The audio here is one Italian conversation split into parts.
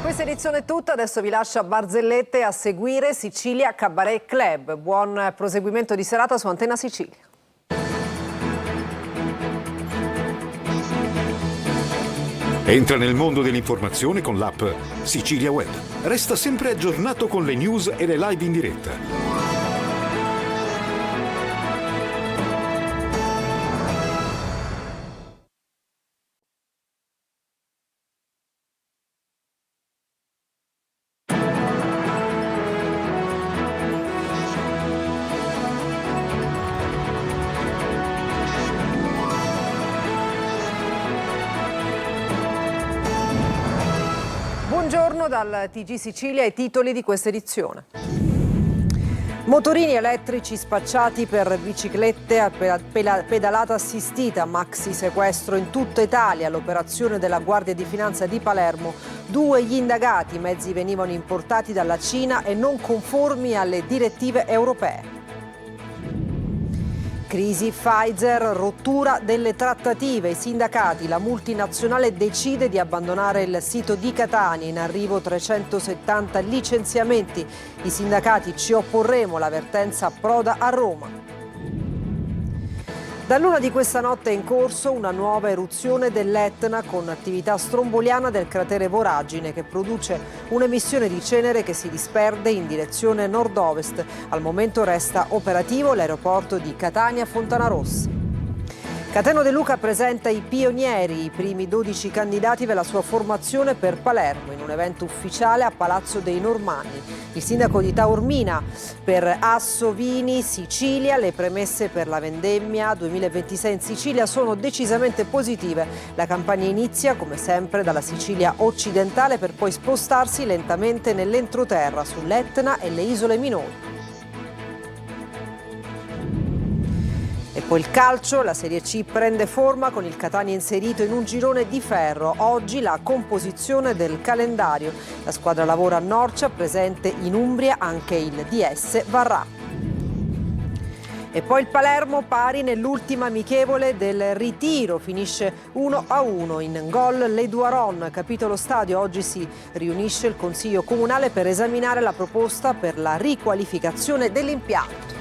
Per questa edizione è tutto, adesso vi lascio a barzellette, a seguire Sicilia Cabaret Club. Buon proseguimento di serata su Antenna Sicilia. Entra nel mondo dell'informazione con l'app Sicilia Web. Resta sempre aggiornato con le news e le live in diretta. Buongiorno dal TG Sicilia, i titoli di questa edizione. Motorini elettrici spacciati per biciclette a pedalata assistita, maxi sequestro in tutta Italia, l'operazione della Guardia di Finanza di Palermo. 2 gli indagati, i mezzi venivano importati dalla Cina e non conformi alle direttive europee. Crisi Pfizer, rottura delle trattative, i sindacati, la multinazionale decide di abbandonare il sito di Catania, in arrivo 370 licenziamenti, i sindacati ci opporremo, l'avvertenza approda a Roma. Da luna di questa notte è in corso una nuova eruzione dell'Etna con attività stromboliana del cratere Voragine che produce un'emissione di cenere che si disperde in direzione nord-ovest. Al momento resta operativo l'aeroporto di Catania-Fontanarossa. Cateno De Luca presenta i pionieri, i primi 12 candidati per la sua formazione per Palermo, in un evento ufficiale a Palazzo dei Normanni. Il sindaco di Taormina, per Asso Vini Sicilia, le premesse per la vendemmia 2026 in Sicilia sono decisamente positive. La campagna inizia, come sempre, dalla Sicilia occidentale per poi spostarsi lentamente nell'entroterra, sull'Etna e le isole minori. E poi il calcio, la Serie C prende forma con il Catania inserito in un girone di ferro. Oggi la composizione del calendario. La squadra lavora a Norcia, presente in Umbria anche il DS Varrà. E poi il Palermo pari nell'ultima amichevole del ritiro, finisce 1-1 in gol l'Eduaron, capitolo stadio. Oggi si riunisce il Consiglio Comunale per esaminare la proposta per la riqualificazione dell'impianto.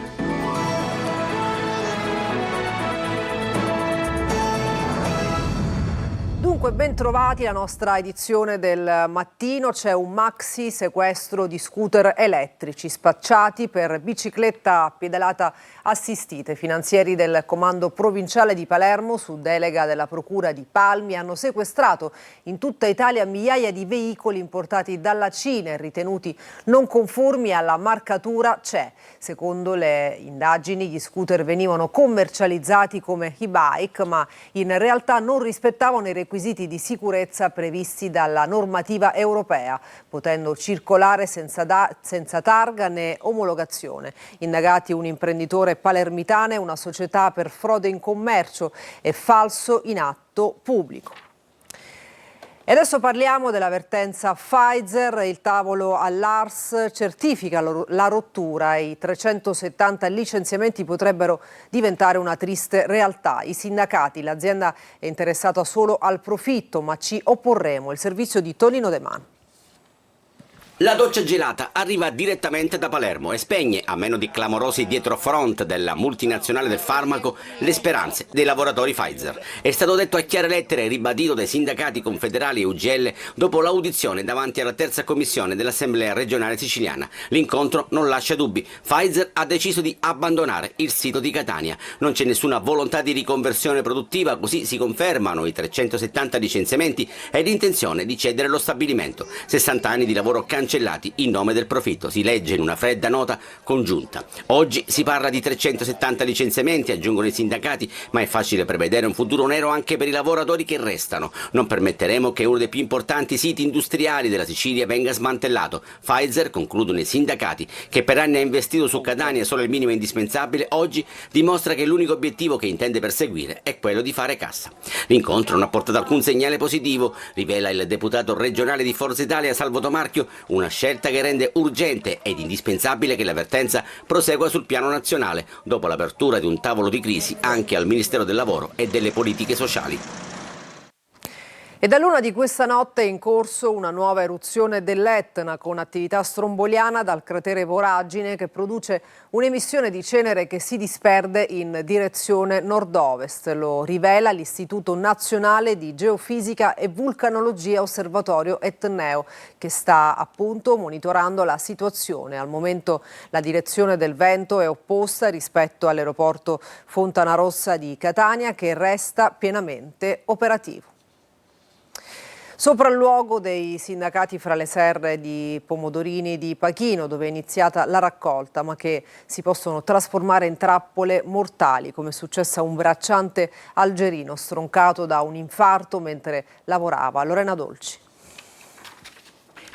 Dunque, ben trovati la nostra edizione del mattino. C'è un maxi sequestro di scooter elettrici spacciati per bicicletta pedalata assistita. I finanzieri del comando provinciale di Palermo, su delega della procura di Palmi, hanno sequestrato in tutta Italia migliaia di veicoli importati dalla Cina e ritenuti non conformi alla marcatura CE. Secondo le indagini, gli scooter venivano commercializzati come e-bike, ma in realtà non rispettavano i requisiti di sicurezza previsti dalla normativa europea, potendo circolare senza targa né omologazione. Indagati un imprenditore palermitano e una società per frode in commercio e falso in atto pubblico. E adesso parliamo dell'avvertenza Pfizer. Il tavolo all'ARS certifica la rottura e i 370 licenziamenti potrebbero diventare una triste realtà. I sindacati, l'azienda è interessata solo al profitto, ma ci opporremo. Il servizio di Tonino De Man. La doccia gelata arriva direttamente da Palermo e spegne, a meno di clamorosi dietrofront della multinazionale del farmaco, le speranze dei lavoratori Pfizer. È stato detto a chiare lettere e ribadito dai sindacati confederali e UGL dopo l'audizione davanti alla terza commissione dell'Assemblea regionale siciliana. L'incontro non lascia dubbi. Pfizer ha deciso di abbandonare il sito di Catania. Non c'è nessuna volontà di riconversione produttiva, così si confermano i 370 licenziamenti e l'intenzione di cedere lo stabilimento. 60 anni di lavoro cancellati in nome del profitto, si legge in una fredda nota congiunta. Oggi si parla di 370 licenziamenti, aggiungono i sindacati, ma è facile prevedere un futuro nero anche per i lavoratori che restano. Non permetteremo che uno dei più importanti siti industriali della Sicilia venga smantellato. Pfizer, concludono i sindacati, che per anni ha investito su Catania solo il minimo indispensabile, oggi dimostra che l'unico obiettivo che intende perseguire è quello di fare cassa. L'incontro non ha portato alcun segnale positivo, rivela il deputato regionale di Forza Italia Salvo Tomarchio, una scelta che rende urgente ed indispensabile che l'avvertenza prosegua sul piano nazionale, dopo l'apertura di un tavolo di crisi anche al Ministero del Lavoro e delle Politiche Sociali. E da luna di questa notte è in corso una nuova eruzione dell'Etna con attività stromboliana dal cratere Voragine che produce un'emissione di cenere che si disperde in direzione nord-ovest. Lo rivela l'Istituto Nazionale di Geofisica e Vulcanologia Osservatorio Etneo che sta appunto monitorando la situazione. Al momento la direzione del vento è opposta rispetto all'aeroporto Fontanarossa di Catania che resta pienamente operativo. Sopralluogo dei sindacati fra le serre di pomodorini di Pachino, dove è iniziata la raccolta, ma che si possono trasformare in trappole mortali, come è successo a un bracciante algerino stroncato da un infarto mentre lavorava. Lorena Dolci.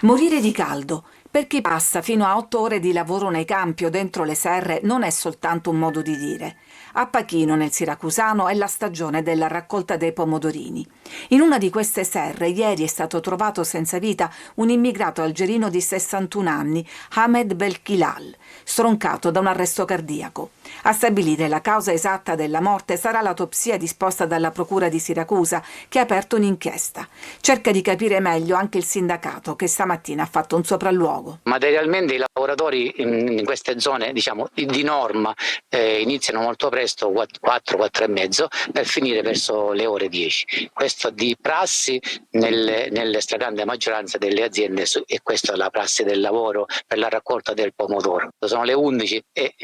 Morire di caldo. Per chi passa fino a 8 ore di lavoro nei campi o dentro le serre non è soltanto un modo di dire. A Pachino, nel Siracusano, è la stagione della raccolta dei pomodorini. In una di queste serre ieri è stato trovato senza vita un immigrato algerino di 61 anni, Ahmed Belkilal, stroncato da un arresto cardiaco. A stabilire la causa esatta della morte sarà l'autopsia disposta dalla Procura di Siracusa, che ha aperto un'inchiesta. Cerca di capire meglio anche il sindacato, che stamattina ha fatto un sopralluogo. Materialmente i lavoratori in queste zone, diciamo, di norma iniziano molto presto, 4 e mezzo, per finire verso le ore 10. Questo di prassi nelle stragrande maggioranza delle aziende, e questa è la prassi del lavoro per la raccolta del pomodoro. Sono le 11 e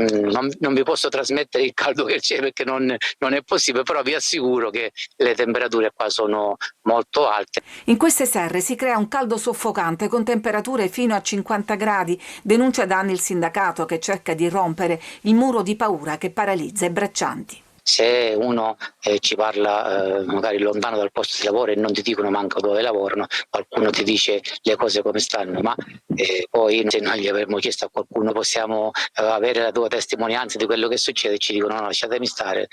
non vi posso trasmettere il caldo che c'è perché non è possibile, però vi assicuro che le temperature qua sono molto alte. In queste serre si crea un caldo soffocante con temperature fino a 50 gradi, denuncia da anni il sindacato che cerca di rompere il muro di paura che paralizza i braccianti. Se uno ci parla magari lontano dal posto di lavoro e non ti dicono manco dove lavorano, qualcuno ti dice le cose come stanno, ma poi se noi gli avremmo chiesto a qualcuno possiamo avere la tua testimonianza di quello che succede, ci dicono no, lasciatemi stare,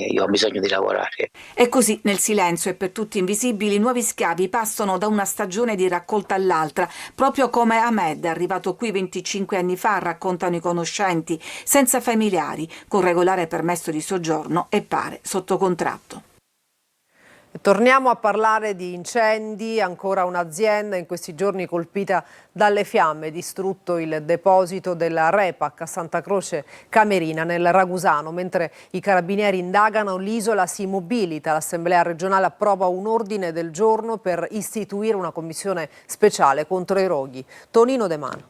io ho bisogno di lavorare. E così nel silenzio e per tutti invisibili nuovi schiavi passano da una stagione di raccolta all'altra, proprio come Ahmed, arrivato qui 25 anni fa, raccontano i conoscenti, senza familiari, con regolare permesso di soggiorno e pare sotto contratto. Torniamo a parlare di incendi, ancora un'azienda in questi giorni colpita dalle fiamme, distrutto il deposito della Repac a Santa Croce Camerina nel Ragusano. Mentre i carabinieri indagano, l'isola si mobilita. L'Assemblea regionale approva un ordine del giorno per istituire una commissione speciale contro i roghi. Tonino De Mano.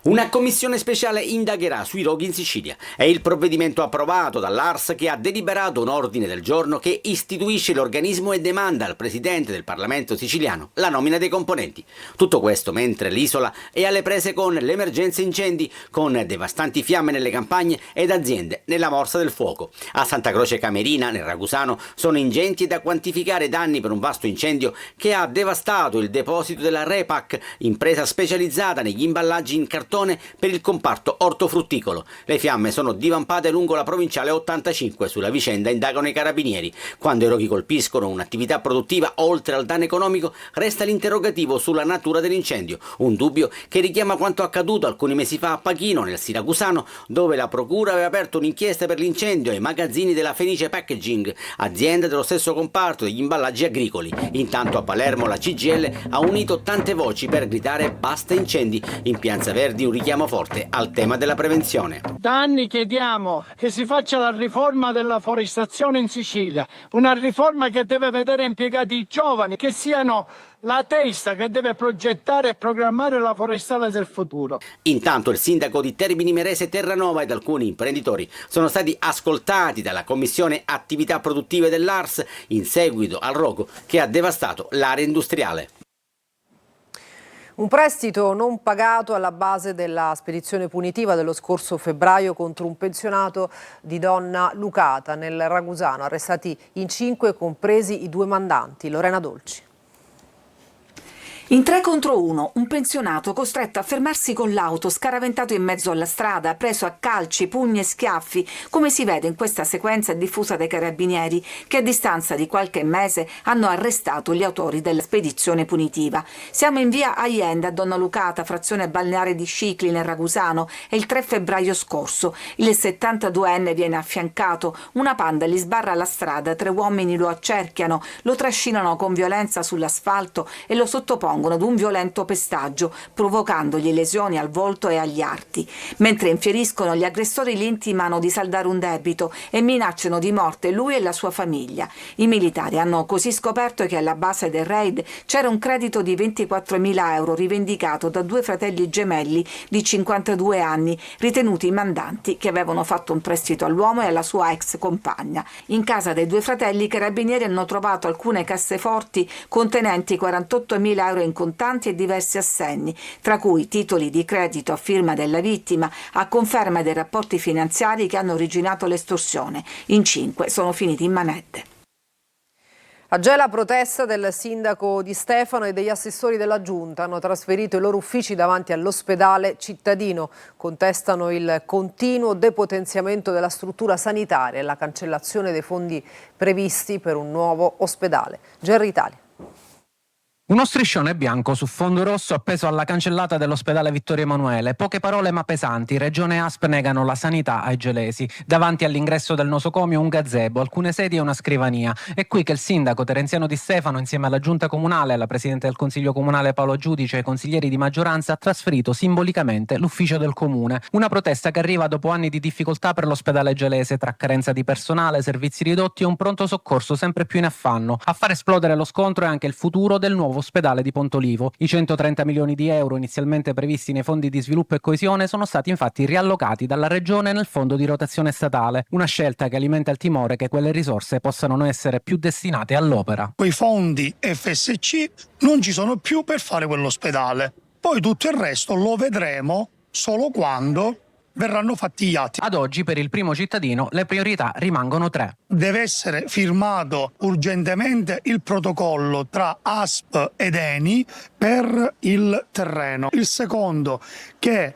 Una commissione speciale indagherà sui roghi in Sicilia. È il provvedimento approvato dall'ARS che ha deliberato un ordine del giorno che istituisce l'organismo e demanda al Presidente del Parlamento siciliano la nomina dei componenti. Tutto questo mentre l'isola è alle prese con l'emergenza incendi, con devastanti fiamme nelle campagne ed aziende nella morsa del fuoco. A Santa Croce Camerina, nel Ragusano, sono ingenti da quantificare i danni per un vasto incendio che ha devastato il deposito della Repac, impresa specializzata negli imballaggi in cartone per il comparto ortofrutticolo. Le fiamme sono divampate lungo la provinciale 85. Sulla vicenda indagano i carabinieri. Quando i roghi colpiscono un'attività produttiva, oltre al danno economico, resta l'interrogativo sulla natura dell'incendio. Un dubbio che richiama quanto accaduto alcuni mesi fa a Pachino, nel Siracusano, dove la procura aveva aperto un'inchiesta per l'incendio ai magazzini della Fenice Packaging, azienda dello stesso comparto degli imballaggi agricoli. Intanto a Palermo la CGIL ha unito tante voci per gridare basta incendi. In Piazza Verdi un richiamo forte al tema della prevenzione. Da anni chiediamo che si faccia la riforma della forestazione in Sicilia, una riforma che deve vedere impiegati i giovani, che siano la testa che deve progettare e programmare la forestale del futuro. Intanto il sindaco di Termini Imerese Terranova ed alcuni imprenditori sono stati ascoltati dalla Commissione Attività Produttive dell'ARS in seguito al rogo che ha devastato l'area industriale. Un prestito non pagato alla base della spedizione punitiva dello scorso febbraio contro un pensionato di Donna Lucata nel Ragusano. Arrestati in 5, compresi i 2 mandanti. Lorena Dolci. In 3 contro 1, un pensionato costretto a fermarsi con l'auto, scaraventato in mezzo alla strada, preso a calci, pugni e schiaffi, come si vede in questa sequenza diffusa dai carabinieri, che a distanza di qualche mese hanno arrestato gli autori della spedizione punitiva. Siamo in via Aienda, a Donna Lucata, frazione balneare di Scicli, nel Ragusano, è il 3 febbraio scorso. Il 72enne viene affiancato, una Panda gli sbarra la strada, 3 uomini lo accerchiano, lo trascinano con violenza sull'asfalto e lo sottopongono ad un violento pestaggio, provocandogli lesioni al volto e agli arti. Mentre infieriscono, gli aggressori gli intimano di saldare un debito e minacciano di morte lui e la sua famiglia. I militari hanno così scoperto che alla base del raid c'era un credito di 24.000 euro rivendicato da 2 fratelli gemelli di 52 anni, ritenuti i mandanti, che avevano fatto un prestito all'uomo e alla sua ex compagna. In casa dei 2 fratelli i carabinieri hanno trovato alcune casseforti contenenti 48.000 euro in contanti e diversi assegni, tra cui titoli di credito a firma della vittima, a conferma dei rapporti finanziari che hanno originato l'estorsione. In 5 sono finiti in manette. A Gela protesta del sindaco di Stefano e degli assessori della giunta. Hanno trasferito i loro uffici davanti all'ospedale cittadino. Contestano il continuo depotenziamento della struttura sanitaria e la cancellazione dei fondi previsti per un nuovo ospedale. Gerry Italia. Uno striscione bianco su fondo rosso appeso alla cancellata dell'ospedale Vittorio Emanuele. Poche parole ma pesanti. Regione e ASP negano la sanità ai gelesi. Davanti all'ingresso del nosocomio un gazebo, alcune sedie e una scrivania. È qui che il sindaco Terenziano Di Stefano, insieme alla giunta comunale, alla presidente del consiglio comunale Paolo Giudice e ai consiglieri di maggioranza, ha trasferito simbolicamente l'ufficio del comune. Una protesta che arriva dopo anni di difficoltà per l'ospedale gelese, tra carenza di personale, servizi ridotti e un pronto soccorso sempre più in affanno. A far esplodere lo scontro è anche il futuro del nuovo ospedale di Pontolivo. I 130 milioni di euro inizialmente previsti nei fondi di sviluppo e coesione sono stati infatti riallocati dalla Regione nel fondo di rotazione statale, una scelta che alimenta il timore che quelle risorse possano non essere più destinate all'opera. Quei fondi FSC non ci sono più per fare quell'ospedale. Poi tutto il resto lo vedremo solo quando verranno fatti gli atti. Ad oggi per il primo cittadino le priorità rimangono 3. Deve essere firmato urgentemente il protocollo tra ASP ed ENI per il terreno. Il secondo, che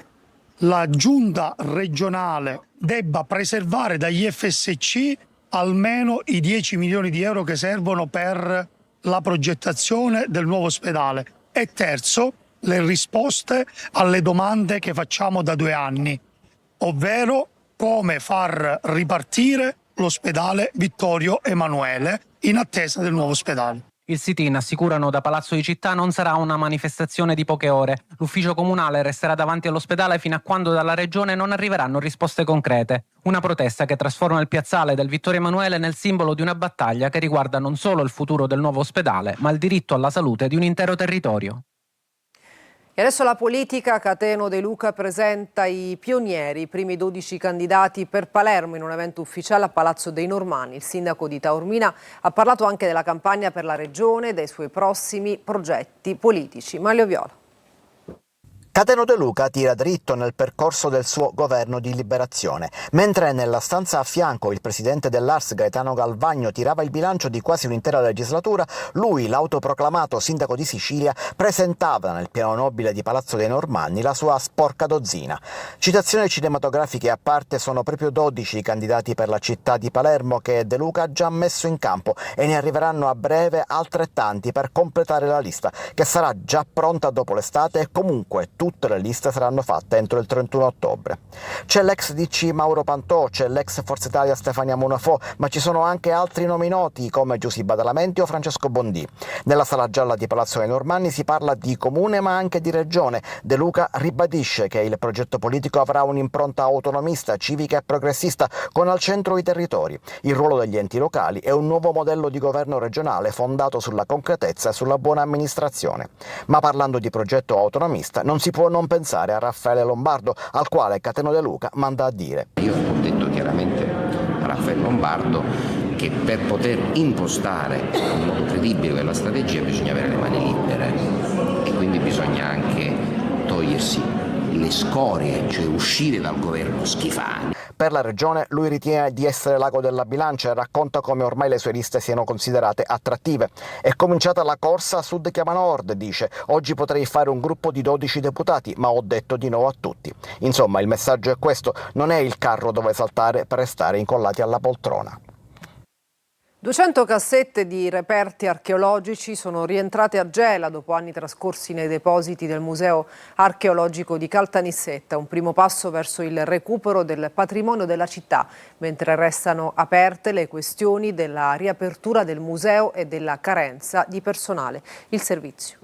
la giunta regionale debba preservare dagli FSC almeno i 10 milioni di euro che servono per la progettazione del nuovo ospedale. E terzo, le risposte alle domande che facciamo da 2 anni. Ovvero come far ripartire l'ospedale Vittorio Emanuele in attesa del nuovo ospedale. Il sit-in, assicurano da Palazzo di Città, non sarà una manifestazione di poche ore. L'ufficio comunale resterà davanti all'ospedale fino a quando dalla Regione non arriveranno risposte concrete. Una protesta che trasforma il piazzale del Vittorio Emanuele nel simbolo di una battaglia che riguarda non solo il futuro del nuovo ospedale, ma il diritto alla salute di un intero territorio. E adesso la politica. Cateno De Luca presenta i pionieri, i primi 12 candidati per Palermo in un evento ufficiale a Palazzo dei Normanni. Il sindaco di Taormina ha parlato anche della campagna per la regione e dei suoi prossimi progetti politici. Manlio Viola. Cateno De Luca tira dritto nel percorso del suo governo di liberazione. Mentre nella stanza a fianco il presidente dell'Ars Gaetano Galvagno tirava il bilancio di quasi un'intera legislatura, lui, l'autoproclamato sindaco di Sicilia, presentava nel piano nobile di Palazzo dei Normanni la sua sporca dozzina. Citazioni cinematografiche a parte, sono proprio 12 i candidati per la città di Palermo che De Luca ha già messo in campo e ne arriveranno a breve altrettanti per completare la lista, che sarà già pronta dopo l'estate e comunque tutte le liste saranno fatte entro il 31 ottobre. C'è l'ex DC Mauro Pantò, c'è l'ex Forza Italia Stefania Monafò, ma ci sono anche altri nomi noti come Giusy Badalamenti o Francesco Bondì. Nella sala gialla di Palazzo dei Normanni si parla di comune ma anche di regione. De Luca ribadisce che il progetto politico avrà un'impronta autonomista, civica e progressista, con al centro i territori, il ruolo degli enti locali e un nuovo modello di governo regionale fondato sulla concretezza e sulla buona amministrazione. Ma parlando di progetto autonomista non si può non pensare a Raffaele Lombardo, al quale Cateno De Luca manda a dire: Io ho detto chiaramente a Raffaele Lombardo che per poter impostare in modo credibile quella strategia bisogna avere le mani libere e quindi bisogna anche togliersi le scorie, cioè uscire dal governo Schifani. Per la regione lui ritiene di essere l'ago della bilancia e racconta come ormai le sue liste siano considerate attrattive. È cominciata la corsa Sud chiama Nord, dice. Oggi potrei fare un gruppo di 12 deputati, ma ho detto di no a tutti. Insomma, il messaggio è questo: non è il carro dove saltare per restare incollati alla poltrona. 200 cassette di reperti archeologici sono rientrate a Gela dopo anni trascorsi nei depositi del Museo Archeologico di Caltanissetta, un primo passo verso il recupero del patrimonio della città, mentre restano aperte le questioni della riapertura del museo e della carenza di personale. Il servizio.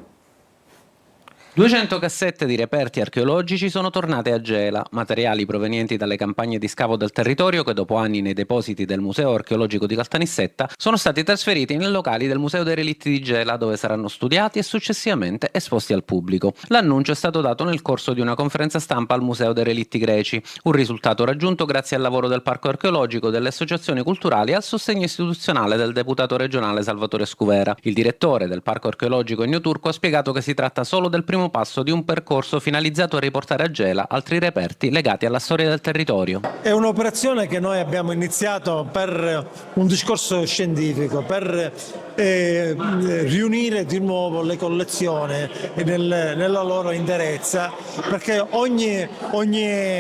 200 cassette di reperti archeologici sono tornate a Gela, materiali provenienti dalle campagne di scavo del territorio che dopo anni nei depositi del Museo Archeologico di Caltanissetta sono stati trasferiti nei locali del Museo dei Relitti di Gela, dove saranno studiati e successivamente esposti al pubblico. L'annuncio è stato dato nel corso di una conferenza stampa al Museo dei Relitti Greci, un risultato raggiunto grazie al lavoro del Parco Archeologico, delle associazioni culturali e al sostegno istituzionale del deputato regionale Salvatore Scuvera. Il direttore del Parco Archeologico Ennio Turco ha spiegato che si tratta solo del primo passo di un percorso finalizzato a riportare a Gela altri reperti legati alla storia del territorio. È un'operazione che noi abbiamo iniziato per un discorso scientifico, per riunire di nuovo le collezioni nella loro interezza, perché ogni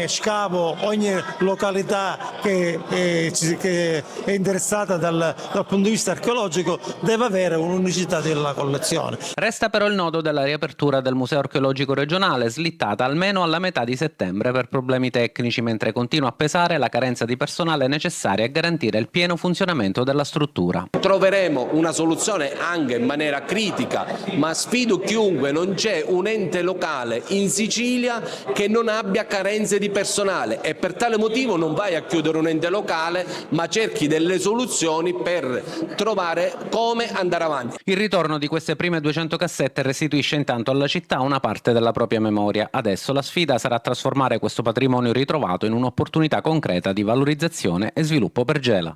scavo, ogni località che è interessata dal punto di vista archeologico deve avere un'unicità della collezione. Resta però il nodo della riapertura del Museo Archeologico regionale, slittata almeno alla metà di settembre per problemi tecnici, mentre continua a pesare la carenza di personale necessaria a garantire il pieno funzionamento della struttura. Troveremo una soluzione anche in maniera critica, ma sfido chiunque: non c'è un ente locale in Sicilia che non abbia carenze di personale, e per tale motivo non vai a chiudere un ente locale, ma cerchi delle soluzioni per trovare come andare avanti. Il ritorno di queste prime 200 cassette restituisce intanto alla città una parte della propria memoria. Adesso la sfida sarà trasformare questo patrimonio ritrovato in un'opportunità concreta di valorizzazione e sviluppo per Gela.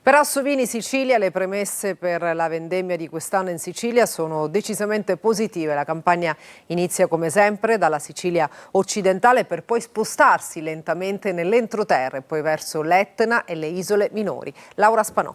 Per Assovini Sicilia le premesse per la vendemmia di quest'anno in Sicilia sono decisamente positive. La campagna inizia come sempre dalla Sicilia occidentale per poi spostarsi lentamente nell'entroterra e poi verso l'Etna e le isole minori. Laura Spanò.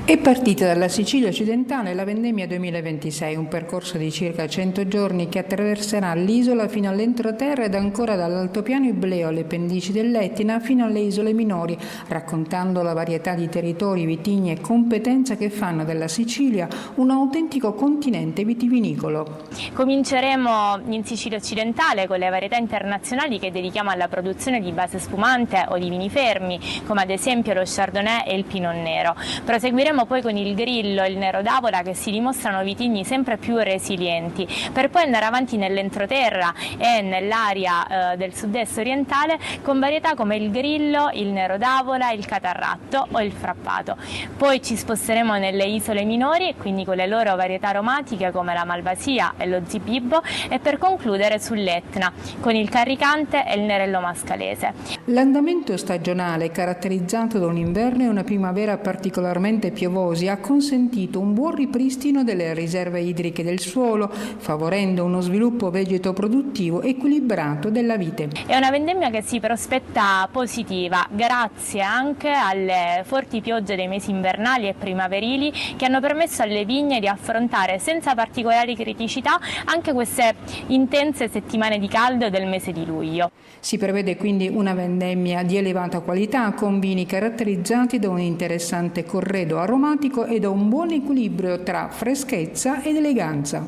È partita dalla Sicilia occidentale la vendemmia 2026, un percorso di circa 100 giorni che attraverserà l'isola fino all'entroterra ed ancora dall'altopiano Ibleo alle pendici dell'Etna fino alle isole minori, raccontando la varietà di territori, vitigni e competenza che fanno della Sicilia un autentico continente vitivinicolo. Cominceremo in Sicilia occidentale con le varietà internazionali che dedichiamo alla produzione di base spumante o di vini fermi, come ad esempio lo Chardonnay e il Pinot Nero. Proseguiremo poi con il Grillo e il Nero d'Avola, che si dimostrano vitigni sempre più resilienti, per poi andare avanti nell'entroterra e nell'area del sud-est orientale con varietà come il Grillo, il Nero d'Avola, il Catarratto o il Frappato. Poi ci sposteremo nelle isole minori, quindi con le loro varietà aromatiche come la Malvasia e lo Zibibbo, e per concludere sull'Etna con il Carricante e il Nerello Mascalese. L'andamento stagionale, caratterizzato da un inverno e una primavera particolarmente piovosi, ha consentito un buon ripristino delle riserve idriche del suolo, favorendo uno sviluppo vegeto-produttivo equilibrato della vite. È una vendemmia che si prospetta positiva, grazie anche alle forti piogge dei mesi invernali e primaverili che hanno permesso alle vigne di affrontare senza particolari criticità anche queste intense settimane di caldo del mese di luglio. Si prevede quindi una vendemmia di elevata qualità con vini caratterizzati da un interessante corredo aromatico e da un buon equilibrio tra freschezza ed eleganza.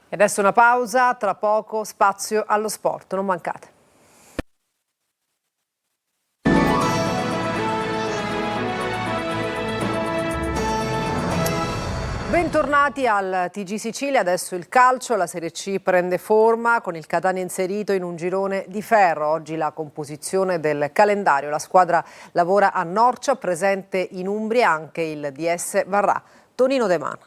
E adesso una pausa, tra poco spazio allo sport, non mancate. Bentornati al TG Sicilia, adesso il calcio, la Serie C prende forma con il Catania inserito in un girone di ferro. Oggi la composizione del calendario, la squadra lavora a Norcia, presente in Umbria anche il DS Varrà. Tonino De Mana.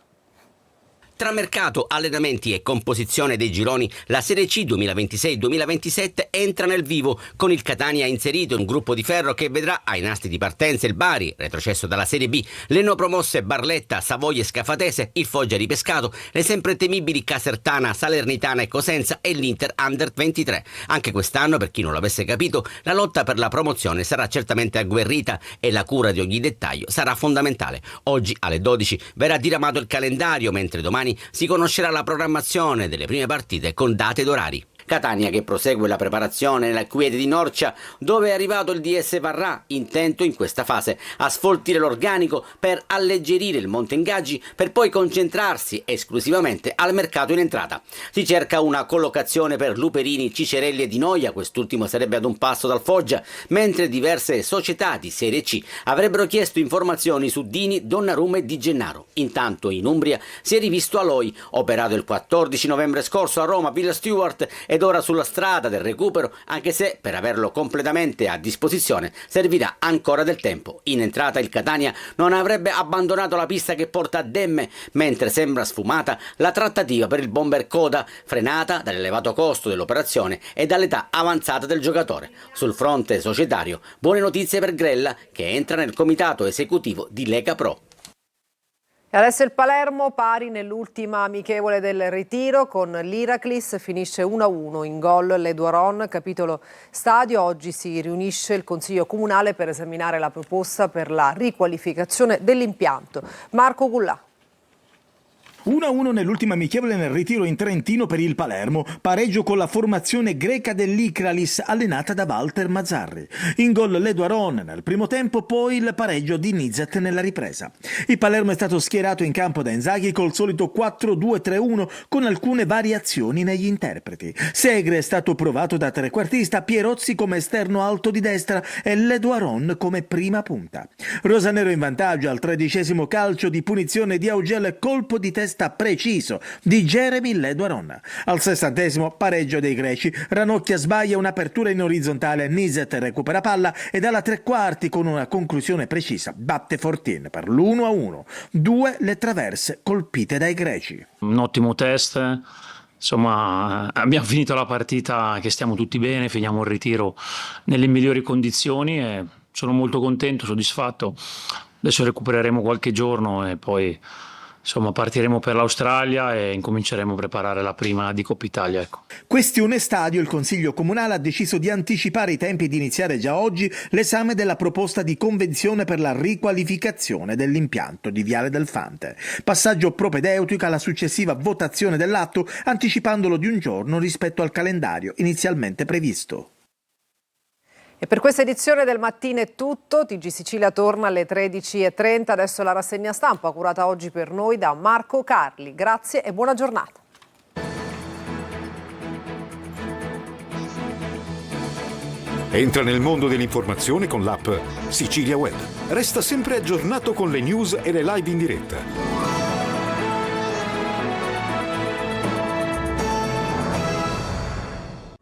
Tra mercato, allenamenti e composizione dei gironi, la Serie C 2026-2027 entra nel vivo, con il Catania inserito in un gruppo di ferro che vedrà ai nastri di partenza il Bari, retrocesso dalla Serie B, le neopromosse Barletta, Savoia e Scafatese, il Foggia ripescato, le sempre temibili Casertana, Salernitana e Cosenza e l'Inter Under 23. Anche quest'anno, per chi non l'avesse capito, la lotta per la promozione sarà certamente agguerrita e la cura di ogni dettaglio sarà fondamentale. Oggi alle 12 verrà diramato il calendario, mentre domani si conoscerà la programmazione delle prime partite con date ed orari. Catania che prosegue la preparazione nella quiete di Norcia, dove è arrivato il DS Varrà, intento in questa fase a sfoltire l'organico per alleggerire il monte ingaggi, per poi concentrarsi esclusivamente al mercato in entrata. Si cerca una collocazione per Luperini, Cicerelli e Di Noia, quest'ultimo sarebbe ad un passo dal Foggia, mentre diverse società di Serie C avrebbero chiesto informazioni su Dini, Donnarumma e Di Gennaro. Intanto in Umbria si è rivisto Aloi, operato il 14 novembre scorso a Roma, Villa Stewart, ed ora sulla strada del recupero, anche se per averlo completamente a disposizione servirà ancora del tempo. In entrata il Catania non avrebbe abbandonato la pista che porta a Demme, mentre sembra sfumata la trattativa per il bomber Coda, frenata dall'elevato costo dell'operazione e dall'età avanzata del giocatore. Sul fronte societario, buone notizie per Grella, che entra nel comitato esecutivo di Lega Pro. E adesso il Palermo pari nell'ultima amichevole del ritiro con l'Iraklis, finisce 1-1 in gol Leduaron, capitolo stadio. Oggi si riunisce il Consiglio Comunale per esaminare la proposta per la riqualificazione dell'impianto. Marco Gullà. 1-1 nell'ultima amichevole nel ritiro in Trentino per il Palermo, pareggio con la formazione greca dell'Ikralis allenata da Walter Mazzarri. In gol Leduaron nel primo tempo, poi il pareggio di Nizet nella ripresa. Il Palermo è stato schierato in campo da Inzaghi col solito 4-2-3-1 con alcune variazioni negli interpreti. Segre è stato provato da trequartista, Pierozzi come esterno alto di destra e Leduaron come prima punta. Rosanero in vantaggio al 13° calcio di punizione di Augello, colpo di testa preciso di Jeremy Leduaron. Al 60° pareggio dei greci, Ranocchia sbaglia un'apertura in orizzontale, Nizet recupera palla e dalla tre quarti con una conclusione precisa batte Fortin per l'1-1. 2 le traverse colpite dai greci. Un ottimo test, insomma abbiamo finito la partita che stiamo tutti bene, finiamo il ritiro nelle migliori condizioni e sono molto contento, soddisfatto. Adesso recupereremo qualche giorno e poi insomma partiremo per l'Australia e incominceremo a preparare la prima di Coppa Italia. Ecco. Questione stadio, il Consiglio Comunale ha deciso di anticipare i tempi e di iniziare già oggi l'esame della proposta di convenzione per la riqualificazione dell'impianto di Viale del Fante. Passaggio propedeutico alla successiva votazione dell'atto, anticipandolo di un giorno rispetto al calendario inizialmente previsto. E per questa edizione del Mattino è tutto, TG Sicilia torna alle 13:30, adesso la rassegna stampa curata oggi per noi da Marco Carli. Grazie e buona giornata. Entra nel mondo dell'informazione con l'app Sicilia Web. Resta sempre aggiornato con le news e le live in diretta.